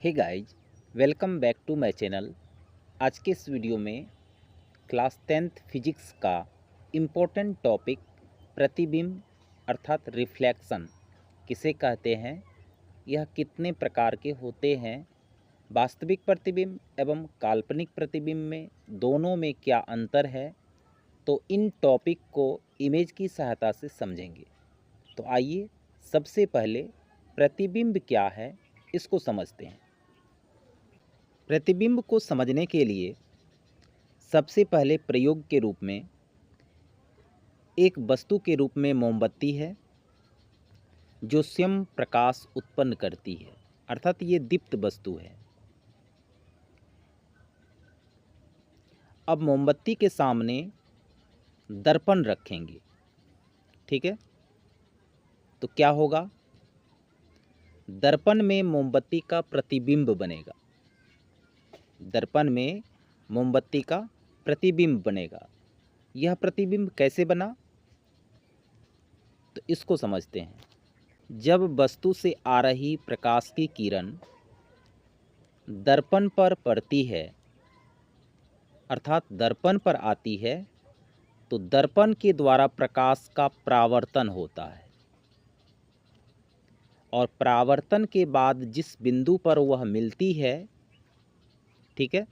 Hey guys, welcome back to my channel. आज के इस वीडियो में क्लास 10th फिजिक्स का इम्पोर्टेंट टॉपिक प्रतिबिंब अर्थात रिफ्लेक्शन किसे कहते हैं, यह कितने प्रकार के होते हैं, वास्तविक प्रतिबिंब एवं काल्पनिक प्रतिबिंब में दोनों में क्या अंतर है, तो इन टॉपिक को इमेज की सहायता से समझेंगे। तो आइए सबसे पहले प्रतिबिंब क्या है इसको समझते हैं। प्रतिबिंब को समझने के लिए सबसे पहले प्रयोग के रूप में एक वस्तु के रूप में मोमबत्ती है जो स्वयं प्रकाश उत्पन्न करती है, अर्थात ये दीप्त वस्तु है। अब मोमबत्ती के सामने दर्पण रखेंगे, ठीक है। तो क्या होगा, दर्पण में मोमबत्ती का प्रतिबिंब बनेगा। दर्पण में मोमबत्ती का प्रतिबिंब बनेगा। यह प्रतिबिंब कैसे बना, तो इसको समझते हैं। जब वस्तु से आ रही प्रकाश की किरण दर्पण पर पड़ती है, अर्थात दर्पण पर आती है, तो दर्पण के द्वारा प्रकाश का परावर्तन होता है और परावर्तन के बाद जिस बिंदु पर वह मिलती है, ठीक है,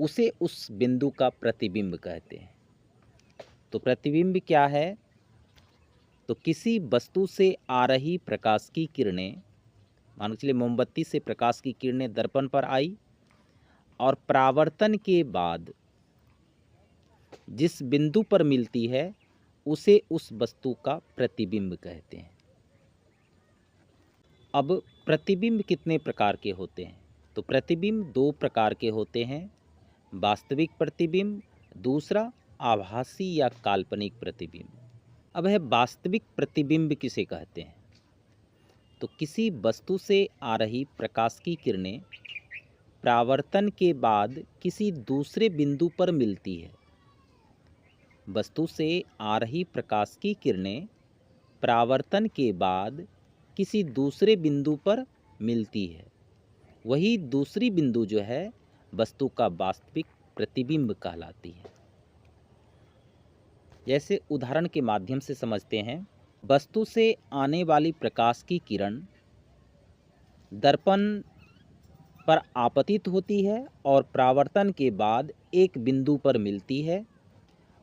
उसे उस बिंदु का प्रतिबिंब कहते हैं। तो प्रतिबिंब क्या है, तो किसी वस्तु से आ रही प्रकाश की किरणें, मान के चलिए मोमबत्ती से प्रकाश की किरणें दर्पण पर आई और परावर्तन के बाद जिस बिंदु पर मिलती है उसे उस वस्तु का प्रतिबिंब कहते हैं। अब प्रतिबिंब कितने प्रकार के होते हैं, तो प्रतिबिंब दो प्रकार के होते हैं, वास्तविक प्रतिबिंब, दूसरा आभासी या काल्पनिक प्रतिबिंब। अब है वास्तविक प्रतिबिंब किसे कहते हैं, तो किसी वस्तु से आ रही प्रकाश की किरणें परावर्तन के बाद किसी दूसरे बिंदु पर मिलती है। वस्तु से आ रही प्रकाश की किरणें परावर्तन के बाद किसी दूसरे बिंदु पर मिलती है, वही दूसरी बिंदु जो है वस्तु का वास्तविक प्रतिबिंब कहलाती है। जैसे उदाहरण के माध्यम से समझते हैं। वस्तु से आने वाली प्रकाश की किरण दर्पण पर आपतित होती है और परावर्तन के बाद एक बिंदु पर मिलती है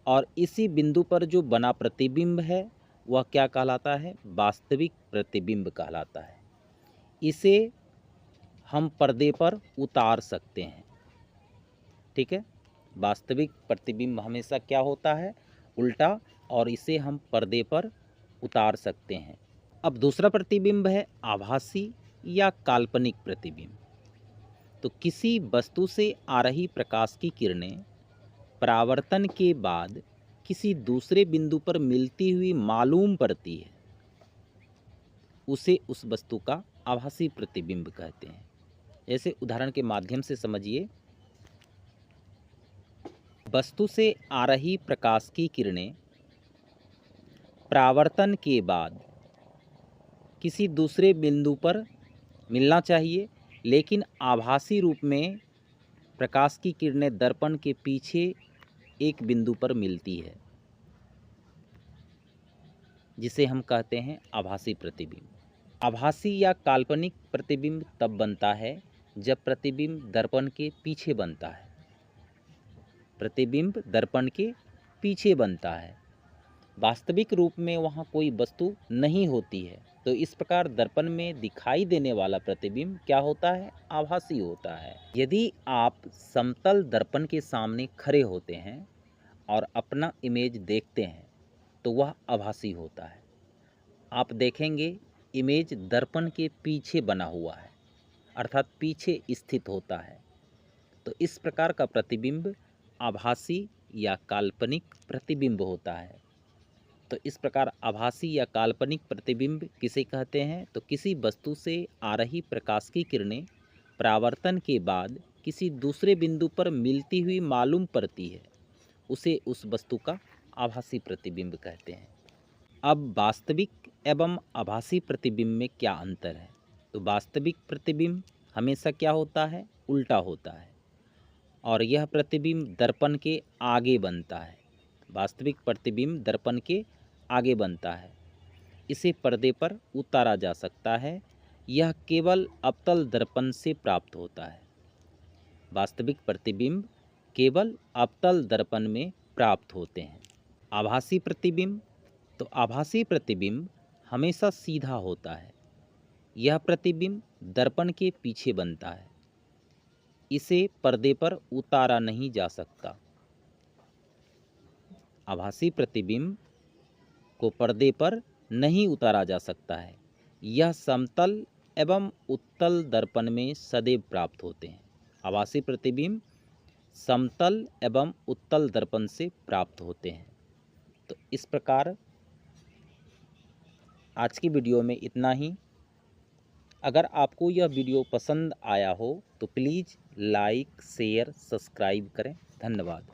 और इसी बिंदु पर जो बना प्रतिबिंब है वह क्या कहलाता है, वास्तविक प्रतिबिंब कहलाता है। इसे हम पर्दे पर उतार सकते हैं, ठीक है। वास्तविक प्रतिबिंब हमेशा क्या होता है, उल्टा, और इसे हम पर्दे पर उतार सकते हैं। अब दूसरा प्रतिबिंब है आभासी या काल्पनिक प्रतिबिंब। तो किसी वस्तु से आ रही प्रकाश की किरणें परावर्तन के बाद किसी दूसरे बिंदु पर मिलती हुई मालूम पड़ती है, उसे उस वस्तु का आभासी प्रतिबिंब कहते हैं। जैसे उदाहरण के माध्यम से समझिए। वस्तु से आ रही प्रकाश की किरणें परावर्तन के बाद किसी दूसरे बिंदु पर मिलना चाहिए, लेकिन आभासी रूप में प्रकाश की किरणें दर्पण के पीछे एक बिंदु पर मिलती है, जिसे हम कहते हैं आभासी प्रतिबिंब। आभासी या काल्पनिक प्रतिबिंब तब बनता है जब प्रतिबिंब दर्पण के पीछे बनता है। प्रतिबिंब दर्पण के पीछे बनता है, वास्तविक रूप में वहाँ कोई वस्तु नहीं होती है। तो इस प्रकार दर्पण में दिखाई देने वाला प्रतिबिंब क्या होता है, आभासी होता है। यदि आप समतल दर्पण के सामने खड़े होते हैं और अपना इमेज देखते हैं तो वह आभासी होता है। आप देखेंगे इमेज दर्पण के पीछे बना हुआ है, अर्थात पीछे स्थित होता है। तो इस प्रकार का प्रतिबिंब आभासी या काल्पनिक प्रतिबिंब होता है। तो इस प्रकार आभासी या काल्पनिक प्रतिबिंब किसे कहते हैं, तो किसी वस्तु से आ रही प्रकाश की किरणें परावर्तन के बाद किसी दूसरे बिंदु पर मिलती हुई मालूम पड़ती है, उसे उस वस्तु का आभासी प्रतिबिंब कहते हैं। अब वास्तविक एवं आभासी प्रतिबिंब में क्या अंतर है, तो वास्तविक प्रतिबिंब हमेशा क्या होता है? उल्टा होता है और यह प्रतिबिंब दर्पण के आगे बनता है। वास्तविक प्रतिबिंब दर्पण के आगे बनता है। इसे पर्दे पर उतारा जा सकता है। यह केवल अवतल दर्पण से प्राप्त होता है। वास्तविक प्रतिबिंब केवल अवतल दर्पण में प्राप्त होते हैं। आभासी प्रतिबिंब, तो आभासी प्रतिबिंब हमेशा सीधा होता है। यह प्रतिबिंब दर्पण के पीछे बनता है। इसे पर्दे पर उतारा नहीं जा सकता। आभासी प्रतिबिंब को पर्दे पर नहीं उतारा जा सकता है। यह समतल एवं उत्तल दर्पण में सदैव प्राप्त होते हैं। आभासी प्रतिबिंब समतल एवं उत्तल दर्पण से प्राप्त होते हैं। तो इस प्रकार आज की वीडियो में इतना ही। अगर आपको यह वीडियो पसंद आया हो तो प्लीज़ लाइक, शेयर, सब्सक्राइब करें। धन्यवाद।